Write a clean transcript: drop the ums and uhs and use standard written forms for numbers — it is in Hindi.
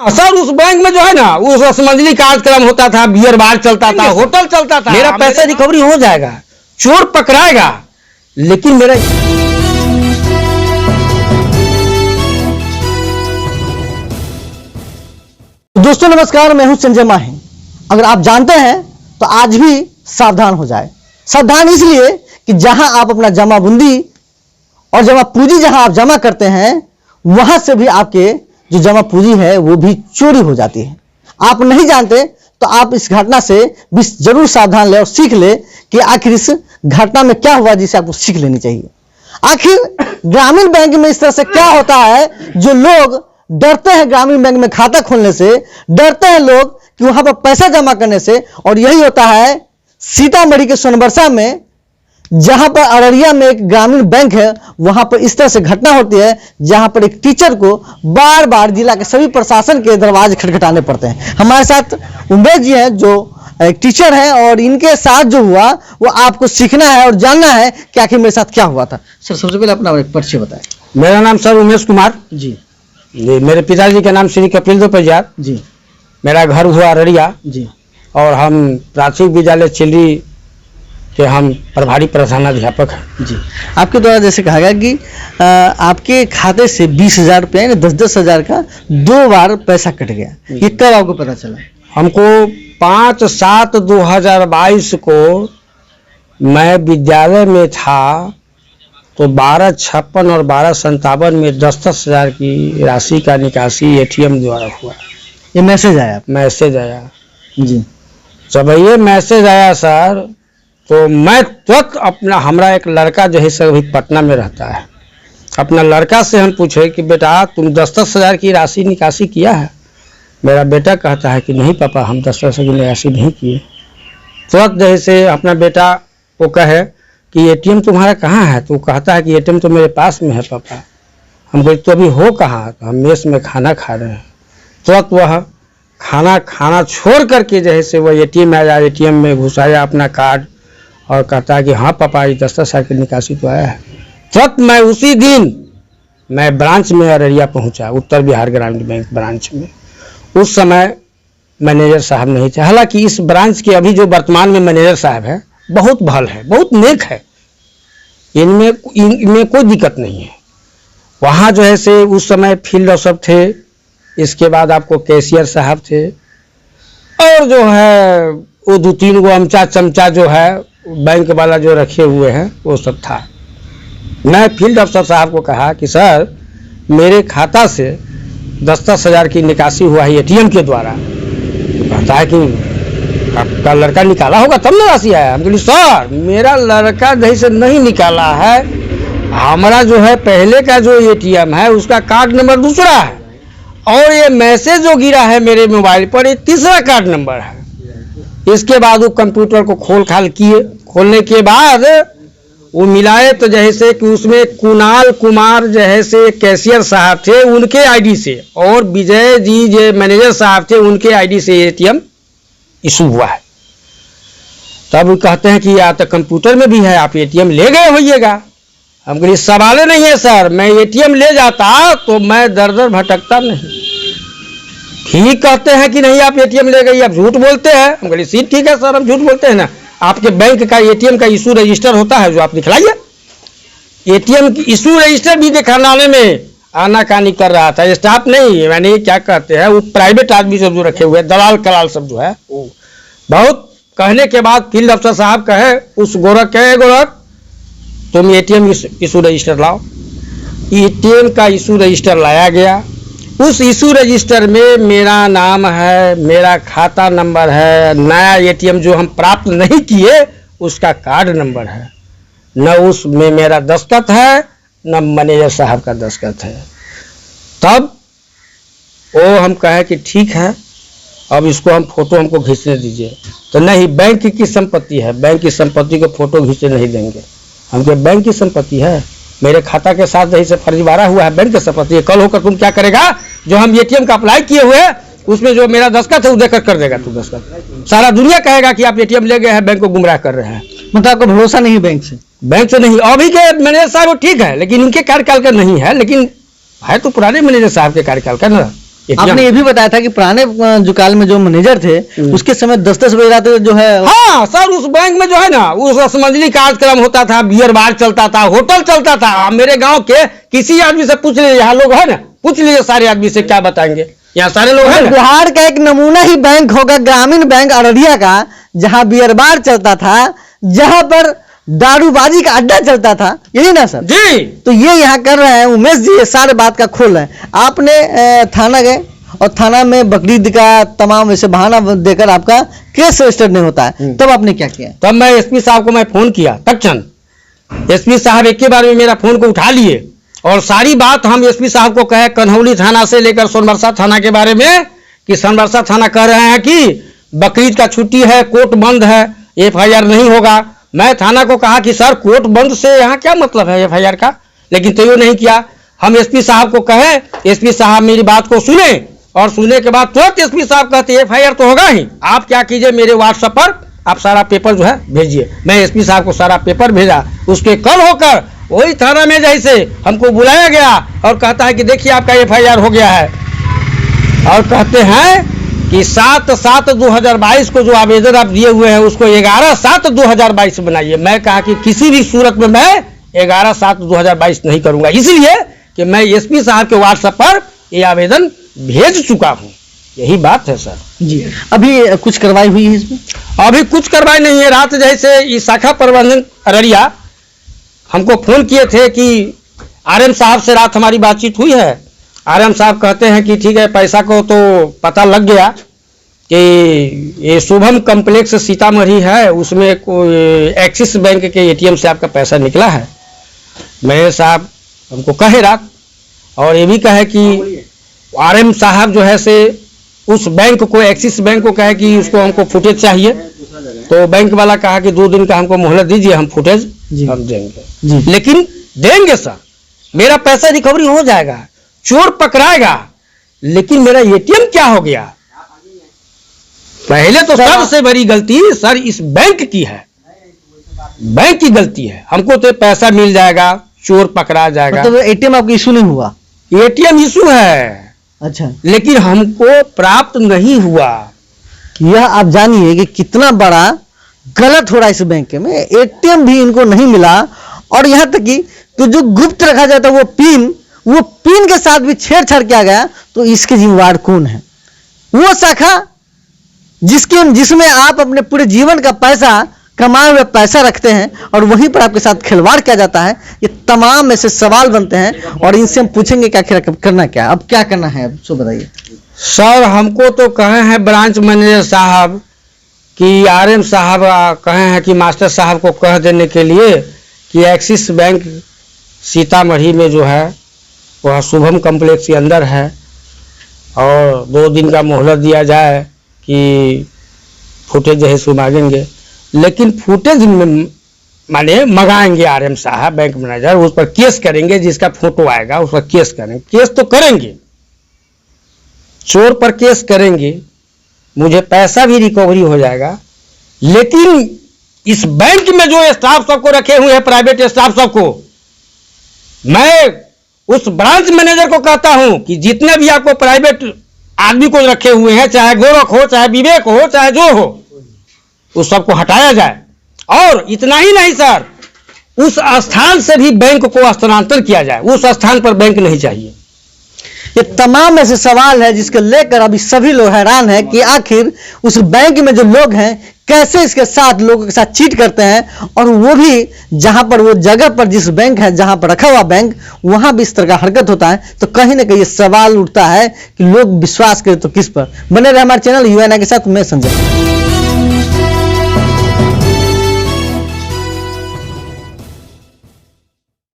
सर उस बैंक में जो है ना, उस रसमंजरी कार्यक्रम होता था, बियर बार चलता था, होटल चलता था। मेरा पैसा रिकवरी हो जाएगा, चोर पकड़ाएगा, लेकिन मेरा दोस्तों नमस्कार, मैं हूं संजय माही। अगर आप जानते हैं तो आज भी सावधान हो जाए। सावधान इसलिए कि जहां आप अपना जमा बूंदी और जमा पूंजी जहां आप जमा करते हैं, वहां से भी आपके जो जमा पूंजी है वो भी चोरी हो जाती है। आप नहीं जानते तो आप इस घटना से भी जरूर सावधान ले और सीख ले कि आखिर इस घटना में क्या हुआ जिसे आपको सीख लेनी चाहिए। आखिर ग्रामीण बैंक में इस तरह से क्या होता है, जो लोग डरते हैं ग्रामीण बैंक में खाता खोलने से, डरते हैं लोग कि वहां पर पैसा जमा करने से। और यही होता है सीतामढ़ी के सोनबरसा में, जहां पर अररिया में एक ग्रामीण बैंक है, वहां पर इस तरह से घटना होती है जहां पर एक टीचर को बार बार जिला के सभी प्रशासन के दरवाजे खटखटाने पड़ते हैं। हमारे साथ उमेश जी हैं जो एक टीचर हैं, और इनके साथ जो हुआ वो आपको सीखना है और जानना है कि आखिर मेरे साथ क्या हुआ था। सर सबसे पहले अपना एक परिचय बताएं। मेरा नाम सर उमेश कुमार जी। मेरे पिताजी का नाम श्री कपिल दो प्रजात जी। मेरा घर हुआ अररिया जी। और हम प्राथमिक विद्यालय चिल्ली के हम प्रभारी प्रधानाध्यापक हैं। जी। आपके द्वारा जैसे कहा गया कि आपके खाते से 20,000 रुपये यानी 10-10 हज़ार का 2 बार पैसा कट गया, ये कब आपको पता चला? हमको 5/7/2022 को मैं विद्यालय में था तो 1256 और 1257 में 10-10 हज़ार की राशि का निकासी एटीएम द्वारा हुआ। ये मैसेज आया? मैसेज आया जी। जब ये मैसेज आया सर, तो मैं तुरंत अपना, हमारा एक लड़का जो है सर अभी पटना में रहता है, अपना लड़का से हम पूछे कि बेटा तुम 10-10 हज़ार की राशि निकासी किया है? मेरा बेटा कहता है कि नहीं पापा, हम 10-10 की निकासी नहीं किए। तुरंत जैसे अपना बेटा वो कहे कि एटीएम तुम्हारा कहाँ है, तो कहता है कि एटीएम तो मेरे पास में है पापा। हम बोले तो अभी हो कहाँ? तो हम मेस में खाना खा रहे हैं। तुरंत वह खाना छोड़ करके जैसे वह एटीएम आया, एटीएम में घुसाया अपना कार्ड और कहता है कि हाँ पापा ये 10-10 हज़ार की निकासी तो आया है। तुरंत मैं उसी दिन मैं ब्रांच में अररिया पहुंचा, उत्तर बिहार ग्रामीण बैंक ब्रांच में। उस समय मैनेजर साहब नहीं थे। हालांकि इस ब्रांच के अभी जो वर्तमान में मैनेजर साहब है बहुत भल है, बहुत नेक है, इनमें कोई दिक्कत नहीं है। वहाँ जो है से उस समय फील्ड ऑफिसर थे, इसके बाद आपको कैशियर साहब थे, और जो है वो 2-3 गो अमचा चमचा जो है बैंक वाला जो रखे हुए हैं वो सब था। मैं फील्ड अफसर साहब को कहा कि सर मेरे खाता से 10-10 हज़ार की निकासी हुआ है एटीएम के द्वारा। कहता है कि आपका लड़का निकाला होगा तब ना राशि आया। हम बोले सर मेरा लड़का जैसे से नहीं निकाला है, हमारा जो है पहले का जो एटीएम है उसका कार्ड नंबर दूसरा है, और ये मैसेज जो गिरा है मेरे मोबाइल पर ये तीसरा कार्ड नंबर है। इसके बाद वो कंप्यूटर को खोल किए, खोलने के बाद वो मिलाए तो जैसे कि उसमें कुणाल कुमार जैसे कैशियर साहब थे उनके आईडी से, और विजय जी जो मैनेजर साहब थे उनके आईडी से एटीएम इशू हुआ है। तब वो कहते हैं कि या तो कंप्यूटर में भी है, आप एटीएम ले गए होइएगा। हम कहीं सवाल नहीं है सर, मैं एटीएम ले जाता तो मैं दर भटकता नहीं। ठीक कहते हैं कि नहीं आप एटीएम ले गए, आप झूठ बोलते हैं। हम कहीं सीट ठीक है सर, हम झूठ बोलते हैं ना। आपके बैंक का एटीएम का इशू रजिस्टर होता है जो आप दिखलाइए। एटीएम की इशू रजिस्टर भी दिखाने में आनाकानी कर रहा था स्टाफ नहीं, यानी क्या कहते हैं वो प्राइवेट आदमी सब जो रखे हुए दलाल कलाल सब जो है वो। बहुत कहने के बाद फील्ड अफसर साहब कहे उस गोरख कहे, गोरख तुम एटीएम इशू रजिस्टर लाओ। एटीएम का इशू रजिस्टर लाया गया। उस इशू रजिस्टर में मेरा नाम है, मेरा खाता नंबर है, नया एटीएम जो हम प्राप्त नहीं किए उसका कार्ड नंबर है, न उसमें मेरा दस्तखत है न मैनेजर साहब का दस्तखत है। तब वो हम कहे कि ठीक है अब इसको हम फोटो हमको खींचने दीजिए। तो नहीं, बैंक की संपत्ति है, बैंक की संपत्ति को फोटो खींचने नहीं देंगे। हमके बैंक की संपत्ति है, मेरे खाता के साथ यही से फर्जीवाड़ा हुआ है, बैंक की संपत्ति है। कल होकर तुम क्या करेगा, जो हम एटीएम का अप्लाई किए हुए उसमें जो मेरा दस्तखत है वो देकर कर देगा तू दस्तखत। सारा दुनिया कहेगा कि आप एटीएम ले गए हैं, बैंक को गुमराह कर रहे हैं। मतलब आपको भरोसा नहीं है बैंक से? बैंक से नहीं। अभी के मैनेजर साहब ठीक है, लेकिन इनके कार्यकाल का नहीं है, लेकिन है तो पुराने मैनेजर साहब के कार्यकाल का ना। आपने ये भी बताया था कि पुराने जो काल में जो मैनेजर थे उसके समय 10-10 बजे रात जो है। हाँ सर, उस बैंक में जो है ना, उस रसमंजरी कार्यक्रम होता था, बियर बार चलता था, होटल चलता था। मेरे गांव के किसी आदमी से पूछ लीजिए, यहाँ लोग है ना, पूछ लीजिए सारे आदमी से, क्या बताएंगे, यहाँ सारे लोग हैं। बिहार का एक नमूना ही बैंक होगा ग्रामीण बैंक अररिया का, जहां बियर बार चलता था, जहां पर दारूबाजी का अड्डा चलता था, यही ना सर? जी। तो ये यहाँ कर रहे हैं उमेश जी, ये सारे बात का खोल है। आपने थाना गए और थाना में बकरीद का तमाम ऐसे बहाना देकर आपका केस रजिस्टर नहीं होता है, तब आपने क्या किया? तब मैं एसपी साहब को मैं फोन किया तत्क्षण। एसपी साहब एक के बार में मेरा फोन को उठा लिए और सारी बात हम एसपी साहब को कहे, कन्हौली थाना से लेकर सोनबरसा थाना के बारे में, कि सोनबरसा थाना कह रहे हैं कि बकरीद का छुट्टी है, कोर्ट बंद है, FIR नहीं होगा। मैं थाना को कहा कि सर कोर्ट बंद से यहाँ क्या मतलब है FIR का, लेकिन तैयो नहीं किया। हम एसपी साहब को कहे, एसपी साहब मेरी बात को सुने और सुनने के बाद तुरंत एसपी साहब कहते FIR तो होगा ही, आप क्या कीजिए मेरे व्हाट्सएप पर आप सारा पेपर जो है भेजिए। मैं एसपी साहब को सारा पेपर भेजा। उसके कल होकर वही थाना में जैसे हमको बुलाया गया और कहता है कि देखिए आपका FIR हो गया है, और कहते हैं कि 7/7/2022 को जो आवेदन आप दिए हुए हैं उसको 11/7/2022 बनाइए। मैं कहा कि किसी भी सूरत में मैं 11/7/2022 नहीं करूंगा, इसलिए कि मैं एसपी साहब के व्हाट्सएप पर ये आवेदन भेज चुका हूं। यही बात है सर जी। अभी कुछ कार्रवाई हुई है इसमें? अभी कुछ कार्रवाई नहीं है। रात जैसे इस शाखा प्रबंधन अररिया हमको फोन किए थे कि RM साहब से रात हमारी बातचीत हुई है। RM साहब कहते हैं कि ठीक है, पैसा को तो पता लग गया कि ये शुभम कम्प्लेक्स सीतामढ़ी है, उसमें कोई एक्सिस बैंक के ATM से आपका पैसा निकला है। मैं साहब हमको कहे रात, और ये भी कहे कि RM साहब जो है से उस बैंक को, एक्सिस बैंक को कहे कि उसको हमको फुटेज चाहिए। तो बैंक वाला कहा कि 2 दिन का हमको मोहलत दीजिए, हम फुटेज हम देंगे। लेकिन देंगे सर, मेरा पैसा रिकवरी हो जाएगा, चोर पकड़ाएगा, लेकिन मेरा ATM क्या हो गया? पहले तो सबसे बड़ी गलती सर इस बैंक की है, बैंक की गलती है। हमको तो पैसा मिल जाएगा, चोर पकड़ा जाएगा। तो ATM आपका इशू नहीं हुआ? ATM इशू है, अच्छा, लेकिन हमको प्राप्त नहीं हुआ। यह आप जानिए कि कितना बड़ा गलत हो रहा है इस बैंक में। ATM भी इनको नहीं मिला, और यहाँ तक कि तो जो गुप्त रखा जाता है वो पिन के साथ भी छेड़छाड़ किया गया। तो इसके जिम्मेवार कौन है? वो शाखा जिसमें आप अपने पूरे जीवन का पैसा, कमाए हुए पैसा रखते हैं, और वहीं पर आपके साथ खिलवाड़ किया जाता है। ये तमाम ऐसे सवाल बनते हैं, और इनसे हम पूछेंगे कि आखिर करना क्या, अब क्या करना है, अब सो बताइए। सर हमको तो कहे हैं ब्रांच मैनेजर साहब कि RM साहब कहे हैं कि मास्टर साहब को कह देने के लिए कि एक्सिस बैंक सीतामढ़ी में जो है वह शुभम कम्प्लेक्स के अंदर है, और 2 दिन का मोहलत दिया जाए कि फुटेज जो है सो मांगेंगे। लेकिन फुटेज माने मंगाएंगे RM साहब, बैंक मैनेजर, उस पर केस करेंगे, जिसका फोटो आएगा उस पर केस करेंगे। केस तो करेंगे, चोर पर केस करेंगे, मुझे पैसा भी रिकवरी हो जाएगा। लेकिन इस बैंक में जो स्टाफ सबको रखे हुए हैं, प्राइवेट स्टाफ सबको, मैं उस ब्रांच मैनेजर को कहता हूं कि जितने भी आपको प्राइवेट आदमी को रखे हुए हैं, चाहे गोरख हो, चाहे विवेक हो, चाहे जो हो, उस सबको हटाया जाए। और इतना ही नहीं सर, उस स्थान से भी बैंक को स्थानांतरण किया जाए। उस स्थान पर बैंक नहीं चाहिए। ये तमाम ऐसे सवाल है जिसको लेकर अभी सभी लोग हैरान हैं कि आखिर उस बैंक में जो लोग हैं कैसे इसके साथ लोगों के साथ चीट करते हैं, और वो भी जहां पर वो जगह पर जिस बैंक है, जहां पर रखा हुआ बैंक, वहां भी इस तरह का हरकत होता है। तो कहीं ना कहीं ये सवाल उठता है कि लोग विश्वास करें तो किस पर। बने रहे हमारे चैनल UNI के साथ, मैं संजय।